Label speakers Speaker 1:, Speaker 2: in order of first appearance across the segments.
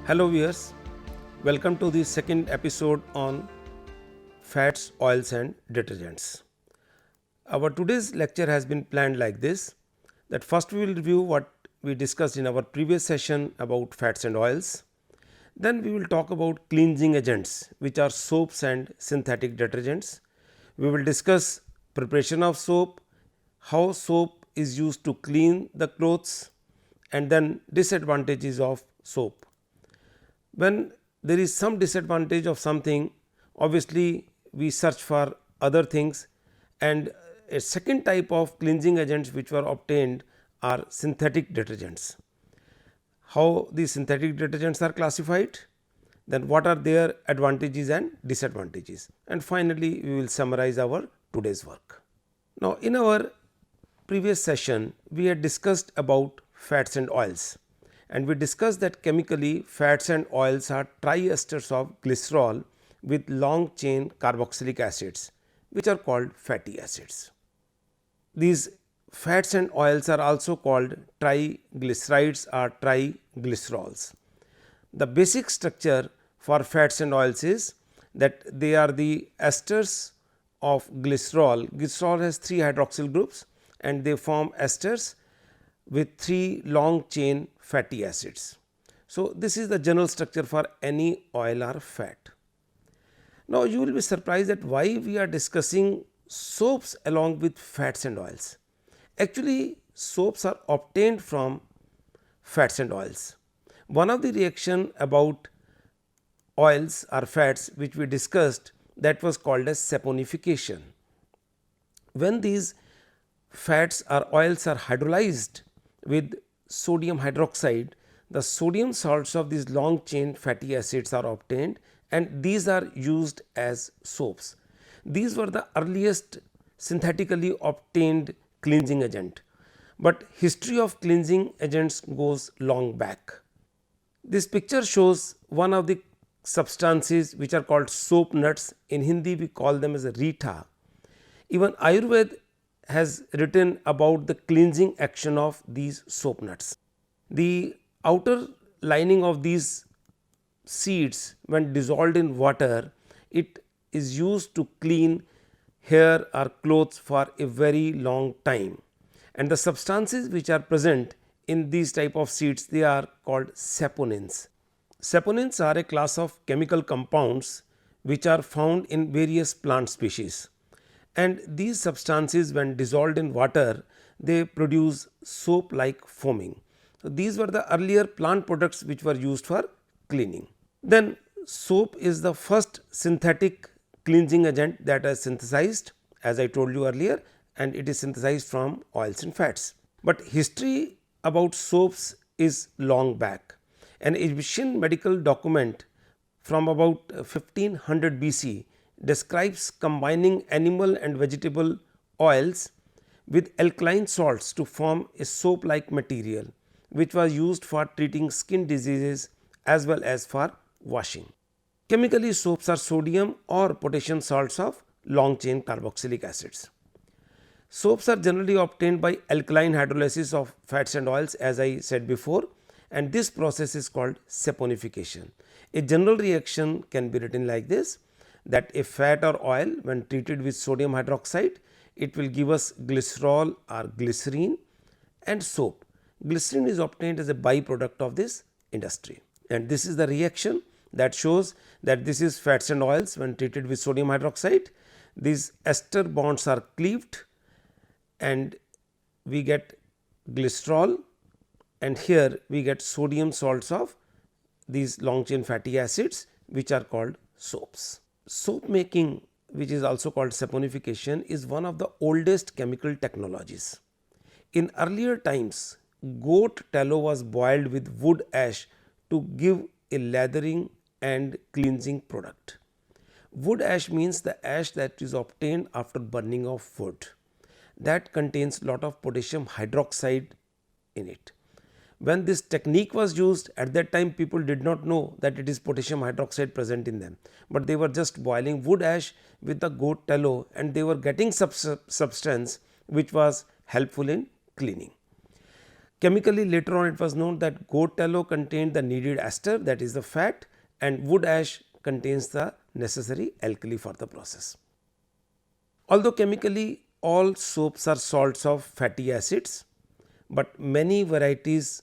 Speaker 1: Hello viewers, welcome to the second episode on fats, oils and detergents. Our today's lecture has been planned like this, that first we will review what we discussed in our previous session about fats and oils. Then we will talk about cleansing agents, which are soaps and synthetic detergents. We will discuss preparation of soap, how soap is used to clean the clothes, and then disadvantages of soap. When there is some disadvantage of something, obviously we search for other things, and a second type of cleansing agents which were obtained are synthetic detergents. How these synthetic detergents are classified, then what are their advantages and disadvantages, and finally we will summarize our today's work. Now, in our previous session we had discussed about fats and oils, and we discussed that chemically fats and oils are triesters of glycerol with long chain carboxylic acids, which are called fatty acids. These fats and oils are also called triglycerides or triglycerols. The basic structure for fats and oils is that they are the esters of glycerol. Glycerol has 3 hydroxyl groups and they form esters with 3 long chain fatty acids. So, this is the general structure for any oil or fat. Now, you will be surprised at why we are discussing soaps along with fats and oils. Actually, soaps are obtained from fats and oils. One of the reaction about oils or fats which we discussed, that was called as saponification. When these fats or oils are hydrolyzed with sodium hydroxide, the sodium salts of these long chain fatty acids are obtained and these are used as soaps. These were the earliest synthetically obtained cleansing agent, but history of cleansing agents goes long back. This picture shows one of the substances which are called soap nuts. In Hindi we call them as a Rita. Even Ayurveda has written about the cleansing action of these soap nuts. The outer lining of these seeds, when dissolved in water, it is used to clean hair or clothes for a very long time, and the substances which are present in these type of seeds, they are called saponins. Saponins are a class of chemical compounds which are found in various plant species, and these substances when dissolved in water, they produce soap like foaming. So, these were the earlier plant products which were used for cleaning. Then soap is the first synthetic cleansing agent that is synthesized, as I told you earlier, and it is synthesized from oils and fats. But history about soaps is long back. An Egyptian medical document from about 1500 BC describes combining animal and vegetable oils with alkaline salts to form a soap like material, which was used for treating skin diseases as well as for washing. Chemically, soaps are sodium or potassium salts of long chain carboxylic acids. Soaps are generally obtained by alkaline hydrolysis of fats and oils, as I said before, and this process is called saponification. A general reaction can be written like this, that a fat or oil when treated with sodium hydroxide, it will give us glycerol or glycerine and soap. Glycerine is obtained as a byproduct of this industry, and this is the reaction that shows that this is fats and oils when treated with sodium hydroxide. These ester bonds are cleaved and we get glycerol, and here we get sodium salts of these long chain fatty acids which are called soaps. Soap making, which is also called saponification, is one of the oldest chemical technologies. In earlier times, goat tallow was boiled with wood ash to give a lathering and cleansing product. Wood ash means the ash that is obtained after burning of wood, that contains lot of potassium hydroxide in it. When this technique was used, at that time people did not know that it is potassium hydroxide present in them, but they were just boiling wood ash with the goat tallow and they were getting substance which was helpful in cleaning. Chemically, later on it was known that goat tallow contained the needed ester, that is the fat, and wood ash contains the necessary alkali for the process. Although chemically all soaps are salts of fatty acids, but many varieties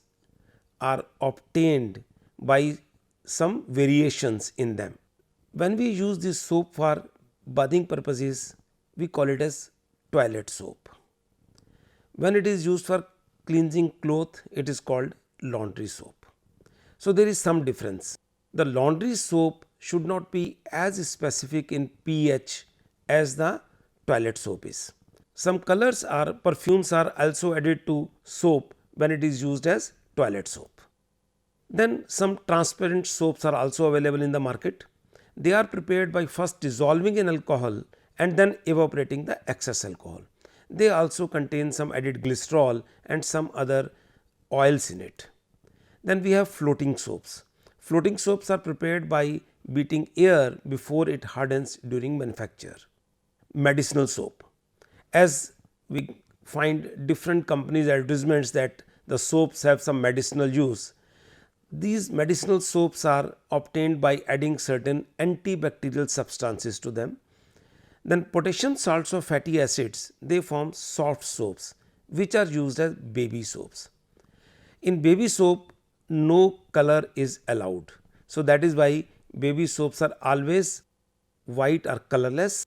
Speaker 1: are obtained by some variations in them. When we use this soap for bathing purposes, we call it as toilet soap. When it is used for cleansing cloth, it is called laundry soap. So, there is some difference. The laundry soap should not be as specific in pH as the toilet soap is. Some colors or perfumes are also added to soap when it is used as toilet soap. Then some transparent soaps are also available in the market. They are prepared by first dissolving in alcohol and then evaporating the excess alcohol. They also contain some added glycerol and some other oils in it. Then we have floating soaps. Floating soaps are prepared by beating air before it hardens during manufacture. Medicinal soap. As we find different companies' advertisements that the soaps have some medicinal use, these medicinal soaps are obtained by adding certain antibacterial substances to them. Then potassium salts of fatty acids, they form soft soaps which are used as baby soaps. In baby soap, no color is allowed. So, that is why baby soaps are always white or colorless,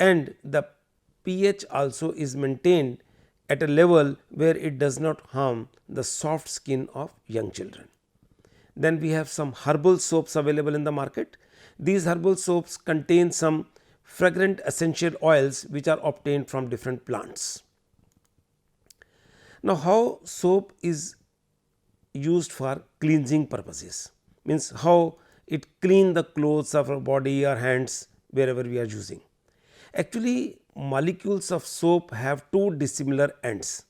Speaker 1: and the pH also is maintained at a level where it does not harm the soft skin of young children. Then we have some herbal soaps available in the market. These herbal soaps contain some fragrant essential oils which are obtained from different plants. Now, how soap is used for cleansing purposes, means how it clean the clothes of our body or hands wherever we are using. Actually, molecules of soap have two dissimilar ends.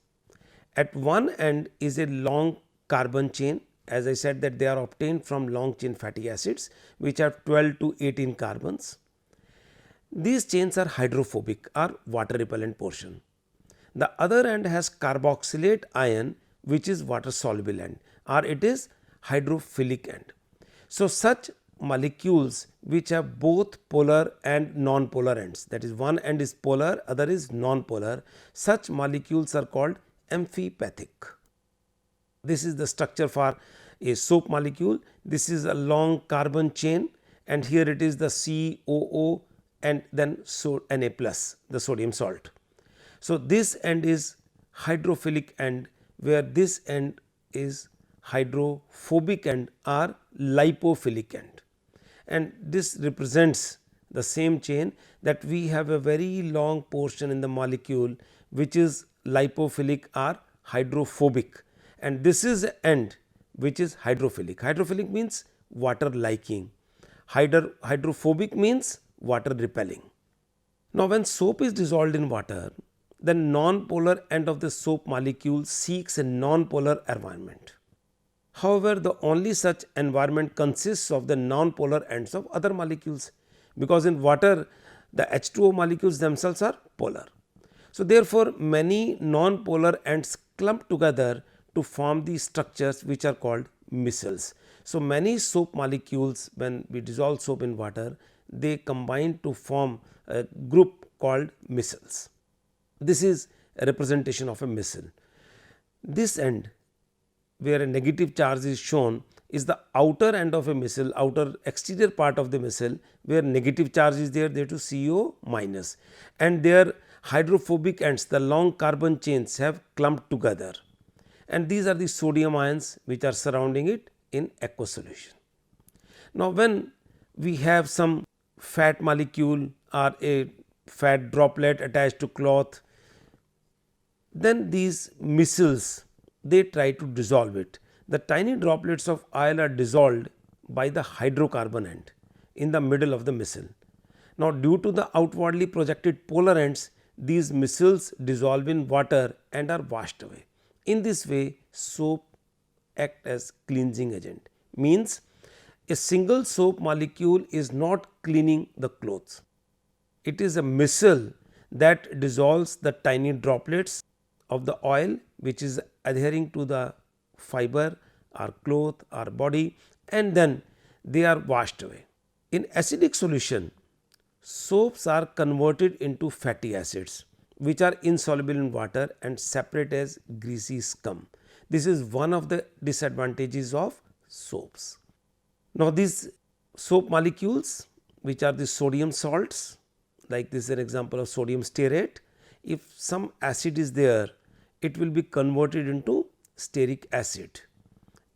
Speaker 1: At one end is a long carbon chain. As I said that they are obtained from long chain fatty acids which have 12 to 18 carbons. These chains are hydrophobic or water repellent portion. The other end has carboxylate ion which is water soluble end, or it is hydrophilic end. So, such molecules which have both polar and non-polar ends, that is one end is polar, other is non-polar, such molecules are called amphipathic. This is the structure for a soap molecule. This is a long carbon chain and here it is the COO and then Na plus, the sodium salt. So, this end is hydrophilic end, where this end is hydrophobic end or lipophilic end, and this represents the same chain that we have a very long portion in the molecule which is lipophilic or hydrophobic, and this is the end which is hydrophilic. Hydrophilic means water liking, hydrophobic means water repelling. Now, when soap is dissolved in water, the non-polar end of the soap molecule seeks a non-polar environment. However, the only such environment consists of the non-polar ends of other molecules, because in water the H2O molecules themselves are polar. So, therefore, many non-polar ends clump together to form these structures which are called micelles. So, many soap molecules, when we dissolve soap in water, they combine to form a group called micelles. This is a representation of a micelle. This end where a negative charge is shown is the outer end of a micelle, outer exterior part of the micelle, where negative charge is there to CO minus, and their hydrophobic ends, the long carbon chains, have clumped together, and these are the sodium ions which are surrounding it in aqueous solution. Now, when we have some fat molecule or a fat droplet attached to cloth, then these micelles, they try to dissolve it. The tiny droplets of oil are dissolved by the hydrocarbon end in the middle of the micelle. Now, due to the outwardly projected polar ends, these micelles dissolve in water and are washed away. In this way, soap act as cleansing agent, means a single soap molecule is not cleaning the clothes. It is a micelle that dissolves the tiny droplets of the oil which is adhering to the fiber or cloth or body, and then they are washed away. In acidic solution, soaps are converted into fatty acids which are insoluble in water and separate as greasy scum. This is one of the disadvantages of soaps. Now, these soap molecules, which are the sodium salts, like this is an example of sodium stearate, if some acid is there, it will be converted into stearic acid,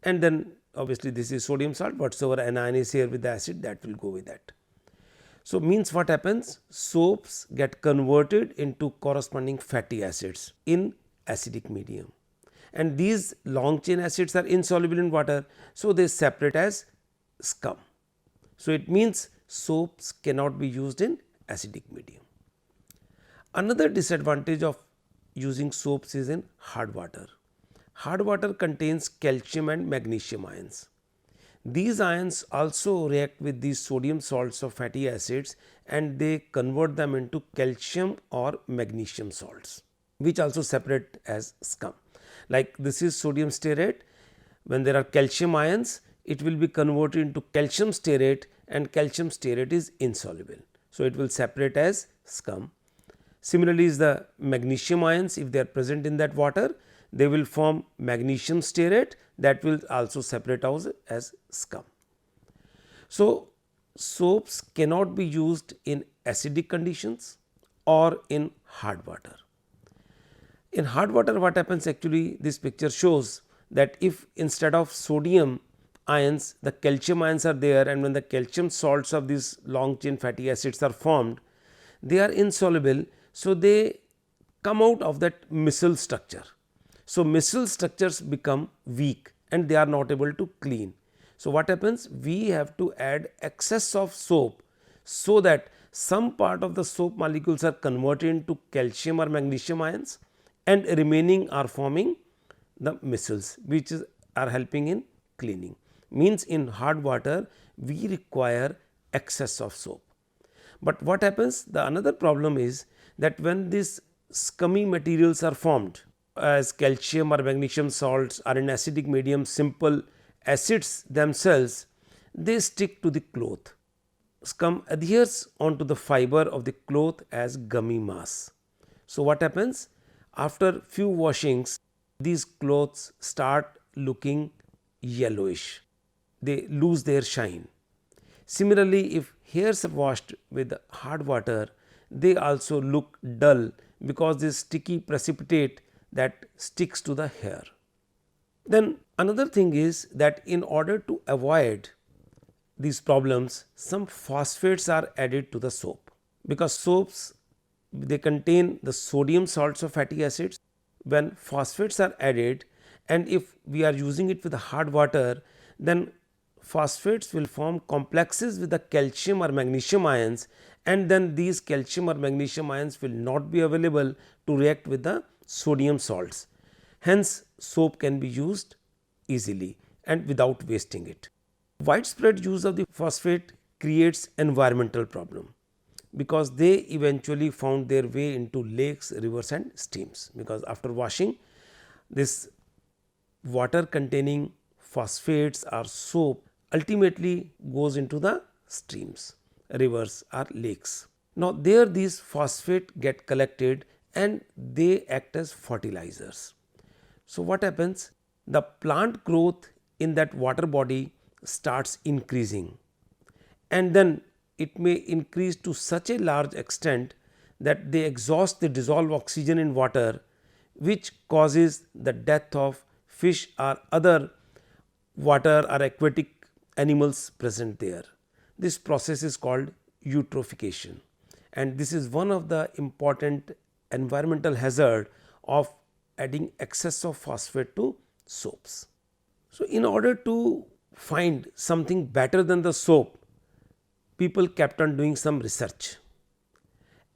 Speaker 1: and then obviously this is sodium salt, whatsoever anion is here with the acid, that will go with that. So, means what happens? Soaps get converted into corresponding fatty acids in acidic medium, and these long chain acids are insoluble in water. So, they separate as scum. So, it means soaps cannot be used in acidic medium. Another disadvantage of using soaps is in hard water. Hard water contains calcium and magnesium ions. These ions also react with these sodium salts of fatty acids and they convert them into calcium or magnesium salts, which also separate as scum. Like this is sodium stearate, when there are calcium ions, it will be converted into calcium stearate and calcium stearate is insoluble. So, it will separate as scum. Similarly, is the magnesium ions, if they are present in that water, they will form magnesium stearate, that will also separate out as scum. So, soaps cannot be used in acidic conditions or in hard water. In hard water, what happens actually, this picture shows that if instead of sodium ions, the calcium ions are there, and when the calcium salts of these long chain fatty acids are formed, they are insoluble. So, they come out of that micelle structure. So, micelle structures become weak and they are not able to clean. So, what happens? We have to add excess of soap so that some part of the soap molecules are converted into calcium or magnesium ions and remaining are forming the micelles, which are helping in cleaning. Means in hard water we require excess of soap. But what happens? The another problem is that when these scummy materials are formed as calcium or magnesium salts or in acidic medium simple acids themselves, they stick to the cloth. Scum adheres onto the fiber of the cloth as gummy mass. So, what happens? After few washings, these clothes start looking yellowish, they lose their shine. Similarly, if hairs are washed with hard water, they also look dull because this sticky precipitate that sticks to the hair. Then another thing is that in order to avoid these problems, some phosphates are added to the soap, because soaps, they contain the sodium salts of fatty acids. When phosphates are added, and if we are using it with the hard water, then phosphates will form complexes with the calcium or magnesium ions, and then these calcium or magnesium ions will not be available to react with the sodium salts. Hence, soap can be used easily and without wasting it. Widespread use of the phosphate creates environmental problem, because they eventually found their way into lakes, rivers and streams, because after washing, this water containing phosphates or soap ultimately goes into the streams, rivers or lakes. Now, there these phosphate get collected and they act as fertilizers. So, what happens? The plant growth in that water body starts increasing, and then it may increase to such a large extent that they exhaust the dissolved oxygen in water, which causes the death of fish or other water or aquatic animals present there. This process is called eutrophication, and this is one of the important environmental hazard of adding excess of phosphate to soaps. So, in order to find something better than the soap, people kept on doing some research,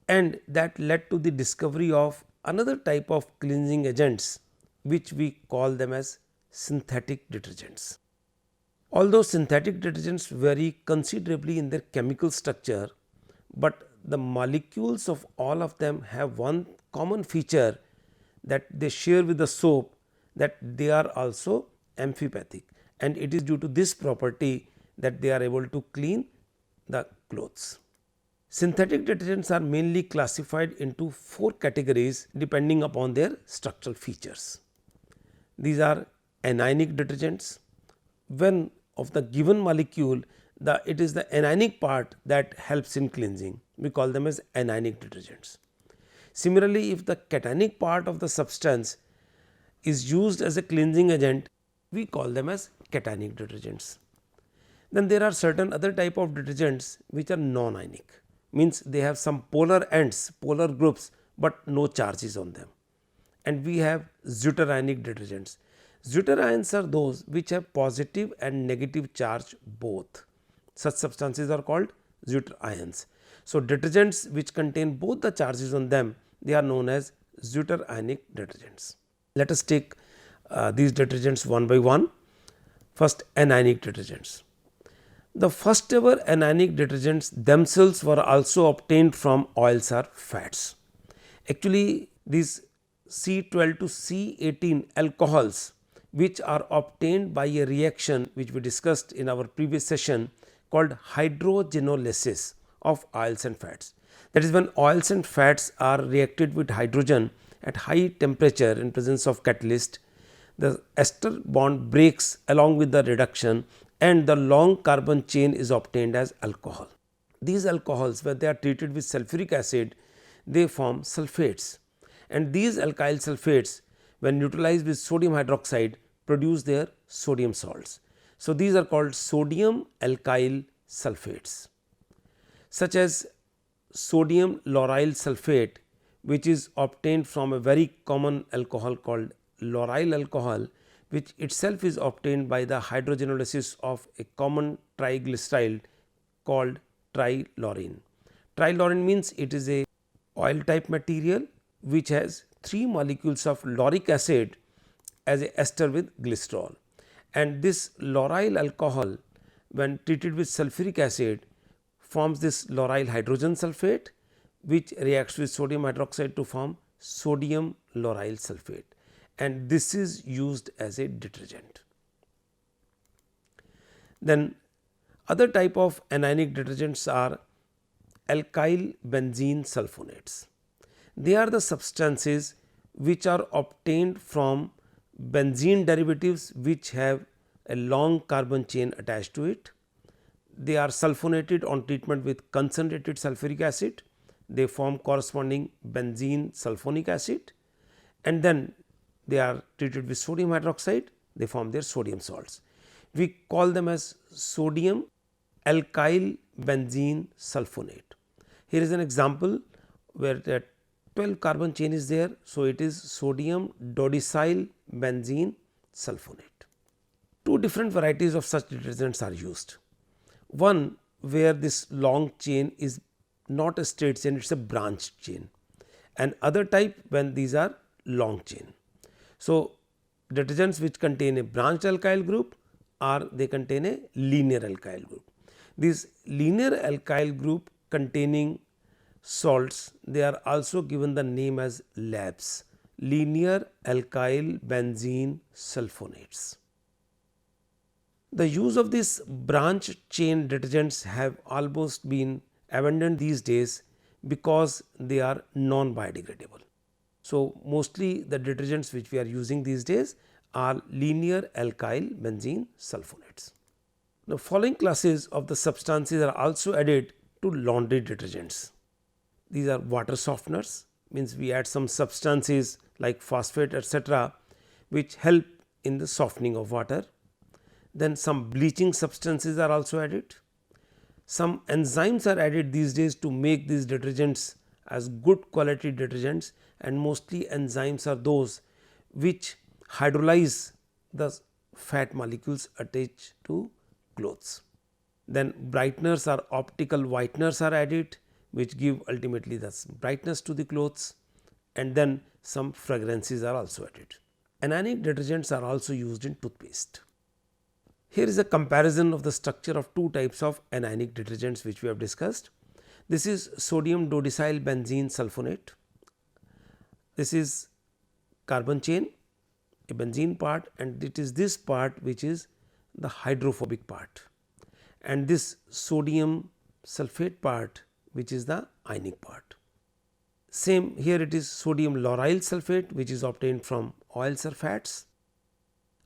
Speaker 1: and that led to the discovery of another type of cleansing agents, which we call them as synthetic detergents. Although synthetic detergents vary considerably in their chemical structure, but the molecules of all of them have one common feature, that they share with the soap, that they are also amphipathic, and it is due to this property that they are able to clean the clothes. Synthetic detergents are mainly classified into 4 categories depending upon their structural features. These are anionic detergents. When of the given molecule, it is the anionic part that helps in cleansing, we call them as anionic detergents. Similarly, if the cationic part of the substance is used as a cleansing agent, we call them as cationic detergents. Then there are certain other type of detergents which are non-ionic, means they have some polar ends, polar groups, but no charges on them. And we have zwitterionic detergents. Zwitterions are those which have positive and negative charge both. Such substances are called zwitterions. So, detergents which contain both the charges on them, they are known as zwitterionic detergents. Let us take these detergents one by one. First, anionic detergents. The first ever anionic detergents themselves were also obtained from oils or fats. Actually, these C12 to C18 alcohols, which are obtained by a reaction which we discussed in our previous session called hydrogenolysis of oils and fats. That is, when oils and fats are reacted with hydrogen at high temperature in presence of catalyst, the ester bond breaks along with the reduction and the long carbon chain is obtained as alcohol. These alcohols, when they are treated with sulfuric acid, they form sulfates, and these alkyl sulfates, when neutralized with sodium hydroxide, produce their sodium salts. So, these are called sodium alkyl sulfates, such as sodium lauryl sulfate, which is obtained from a very common alcohol called lauryl alcohol, which itself is obtained by the hydrogenolysis of a common triglyceride called trilaurin. Trilaurin means it is a oil type material which has 3 molecules of lauric acid as a ester with glycerol, and this lauryl alcohol, when treated with sulfuric acid, forms this lauryl hydrogen sulfate, which reacts with sodium hydroxide to form sodium lauryl sulfate, and this is used as a detergent. Then other type of anionic detergents are alkyl benzene sulfonates. They are the substances which are obtained from benzene derivatives which have a long carbon chain attached to it. They are sulfonated on treatment with concentrated sulfuric acid. They form corresponding benzene sulfonic acid, and then they are treated with sodium hydroxide, they form their sodium salts. We call them as sodium alkyl benzene sulfonate. Here is an example where the 12 carbon chain is there. So, it is sodium dodecyl benzene sulfonate. 2 different varieties of such detergents are used. One where this long chain is not a straight chain, it is a branched chain, and other type when these are long chain. So, detergents which contain a branched alkyl group or they contain a linear alkyl group. This linear alkyl group containing salts, they are also given the name as LABs, linear alkyl benzene sulfonates. The use of these branch chain detergents have almost been abandoned these days because they are non-biodegradable. So, mostly the detergents which we are using these days are linear alkyl benzene sulfonates. The following classes of the substances are also added to laundry detergents. These are water softeners, means we add some substances like phosphate etc., which help in the softening of water. Then some bleaching substances are also added. Some enzymes are added these days to make these detergents as good quality detergents, and mostly enzymes are those which hydrolyze the fat molecules attached to clothes. Then brighteners or optical whiteners are added, which give ultimately the brightness to the clothes, and then some fragrances are also added. Anionic detergents are also used in toothpaste. Here is a comparison of the structure of 2 types of anionic detergents which we have discussed. This is sodium dodecyl benzene sulfonate. This is carbon chain, a benzene part, and it is this part which is the hydrophobic part, and this sodium sulphate part which is the ionic part. Same here, it is sodium lauryl sulphate which is obtained from oils or fats.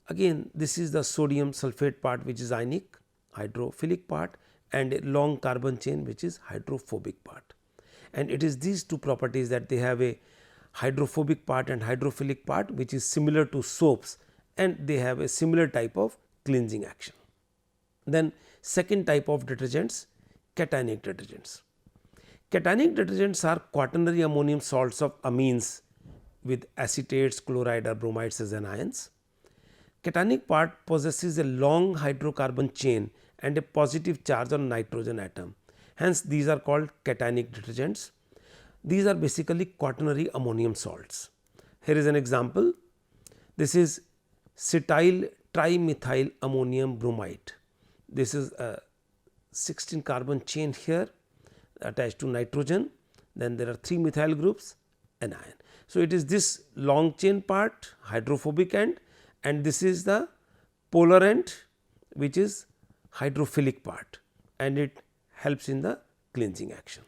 Speaker 1: Again this is the sodium sulphate part which is ionic, hydrophilic part, and a long carbon chain which is hydrophobic part. And it is these two properties that they have a hydrophobic part and hydrophilic part which is similar to soaps, and they have a similar type of cleansing action. Then second type of detergents, cationic detergents. Cationic detergents are quaternary ammonium salts of amines with acetates, chloride or bromides as anions. Cationic part possesses a long hydrocarbon chain and a positive charge on nitrogen atom. Hence, these are called cationic detergents. These are basically quaternary ammonium salts. Here is an example. This is cetyl trimethyl ammonium bromide. This is a 16 carbon chain here attached to nitrogen. Then there are 3 methyl groups, anion. So, it is this long chain part, hydrophobic end, and this is the polar end which is hydrophilic part, and it helps in the cleansing action.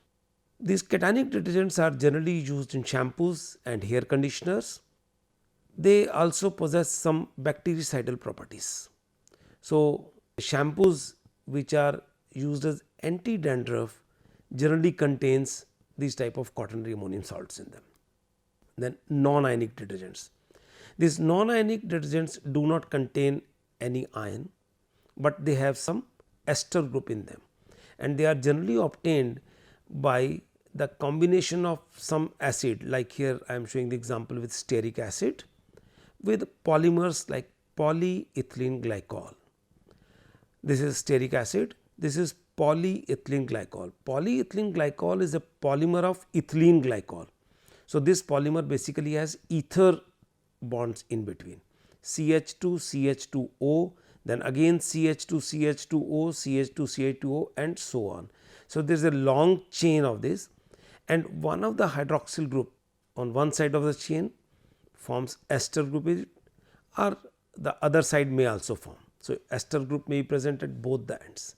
Speaker 1: These cationic detergents are generally used in shampoos and hair conditioners. They also possess some bactericidal properties. So, shampoos which are used as anti-dandruff generally contains these type of quaternary ammonium salts in them. Then non-ionic detergents. These non-ionic detergents do not contain any ion, but they have some ester group in them, and they are generally obtained by the combination of some acid, like here I am showing the example with stearic acid with polymers like polyethylene glycol. This is stearic acid, this is polyethylene glycol. Polyethylene glycol is a polymer of ethylene glycol. So, this polymer basically has ether bonds in between, CH2 CH2O, then again CH2 CH2O, CH2 CH2O and so on. So, there is a long chain of this, and one of the hydroxyl group on one side of the chain forms ester group, or the other side may also form. So, ester group may be present at both the ends.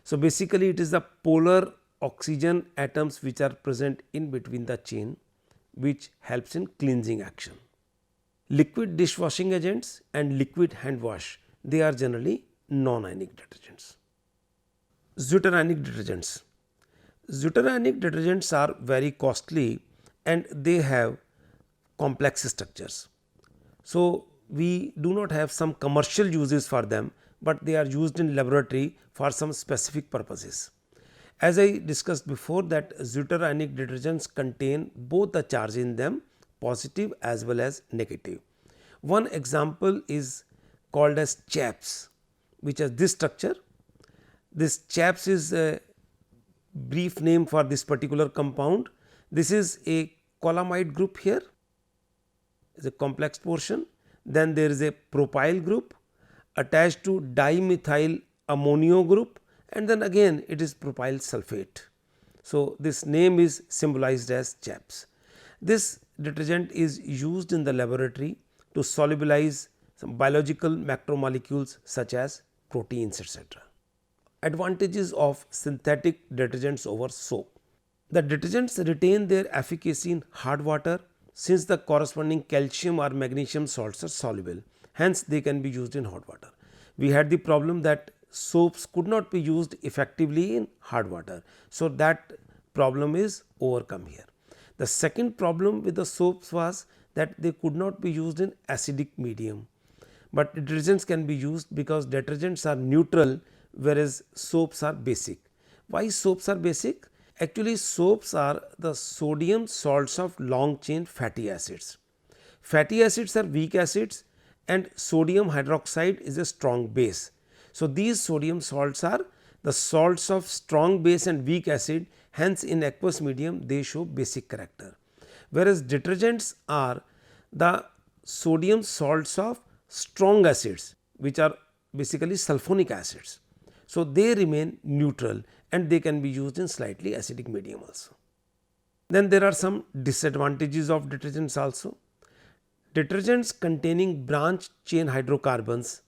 Speaker 1: So, basically it is the polar oxygen atoms which are present in between the chain which helps in cleansing action. Liquid dishwashing agents and liquid hand wash, they are generally non-ionic detergents. Zwitterionic detergents. Zwitterionic detergents are very costly and they have complex structures. So, we do not have some commercial uses for them, but they are used in laboratory for some specific purposes. As I discussed before, that zwitterionic detergents contain both the charge in them, positive as well as negative. One example is called as chaps, which has this structure. This chaps is a brief name for this particular compound. This is a colamide group here, is a complex portion. Then there is a propyl group attached to dimethyl ammonio group, and then again it is propyl sulphate. So, this name is symbolized as chaps. This detergent is used in the laboratory to solubilize some biological macromolecules such as proteins, etc. Advantages of synthetic detergents over soap. The detergents retain their efficacy in hard water since the corresponding calcium or magnesium salts are soluble, hence they can be used in hot water. We had the problem that soaps could not be used effectively in hard water. So, that problem is overcome here. The second problem with the soaps was that they could not be used in acidic medium, but detergents can be used because detergents are neutral whereas soaps are basic. Why soaps are basic? Actually, soaps are the sodium salts of long chain fatty acids. Fatty acids are weak acids and sodium hydroxide is a strong base. So, these sodium salts are the salts of strong base and weak acid, hence in aqueous medium they show basic character, whereas detergents are the sodium salts of strong acids which are basically sulfonic acids. So, they remain neutral and they can be used in slightly acidic medium also. Then there are some disadvantages of detergents also. Detergents containing branch chain hydrocarbons,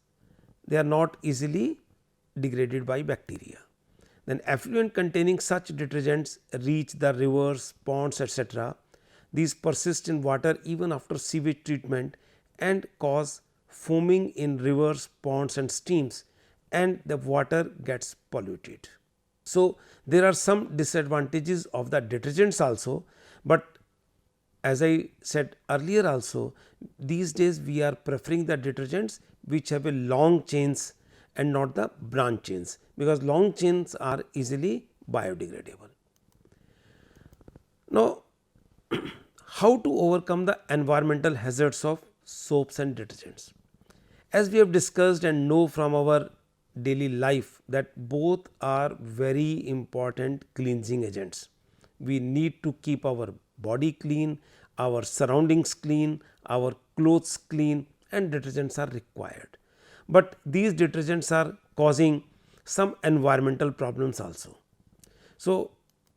Speaker 1: they are not easily degraded by bacteria. Then effluent containing such detergents reach the rivers, ponds, etc. These persist in water even after sewage treatment and cause foaming in rivers, ponds and streams, and the water gets polluted. So, there are some disadvantages of the detergents also, but as I said earlier also, these days we are preferring the detergents which have a long chains and not the branch chains, because long chains are easily biodegradable. Now, how to overcome the environmental hazards of soaps and detergents? As we have discussed and know from our daily life that both are very important cleansing agents. We need to keep our body clean, our surroundings clean, our clothes clean, and detergents are required. But these detergents are causing some environmental problems also. So,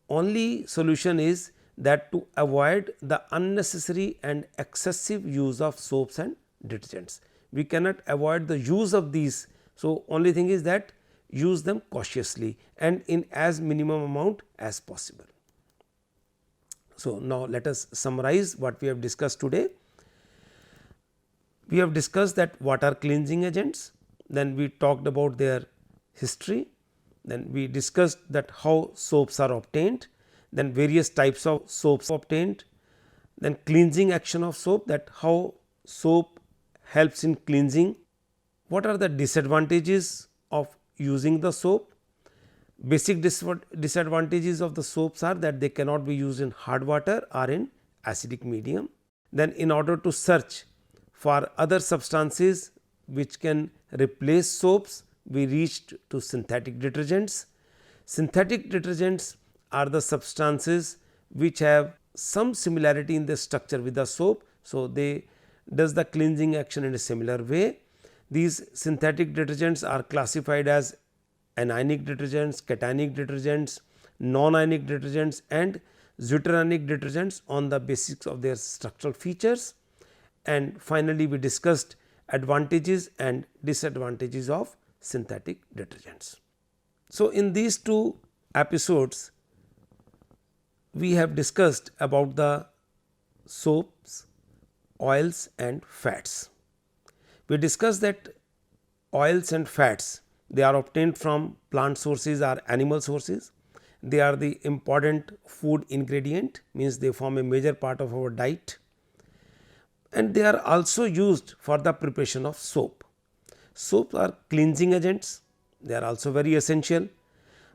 Speaker 1: only solution is that to avoid the unnecessary and excessive use of soaps and detergents. We cannot avoid the use of these. So, only thing is that use them cautiously and in as minimum amount as possible. So, now let us summarize what we have discussed today. We have discussed that what are cleansing agents, then we talked about their history, then we discussed that how soaps are obtained, then various types of soaps obtained, then cleansing action of soap, that how soap helps in cleansing, what are the disadvantages of using the soap. Basic disadvantages of the soaps are that they cannot be used in hard water or in acidic medium. Then in order to search for other substances which can replace soaps, we reached to synthetic detergents. Synthetic detergents are the substances which have some similarity in the structure with the soap. So, they does the cleansing action in a similar way. These synthetic detergents are classified as anionic detergents, cationic detergents, non-ionic detergents and zwitterionic detergents on the basis of their structural features. And finally, we discussed advantages and disadvantages of synthetic detergents. So, in these two episodes, we have discussed about the soaps, oils and fats. We discussed that oils and fats, they are obtained from plant sources or animal sources. They are the important food ingredient, means they form a major part of our diet, and they are also used for the preparation of soap. Soaps are cleansing agents, they are also very essential,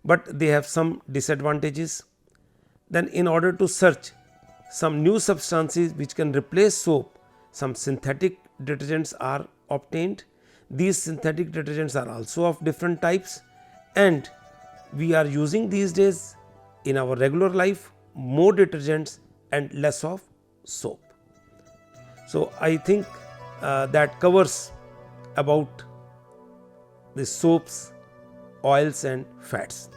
Speaker 1: but they have some disadvantages. Then in order to search some new substances which can replace soap, some synthetic detergents are obtained. These synthetic detergents are also of different types, and we are using these days in our regular life more detergents and less of soap. So, I think that covers about the soaps, oils and fats.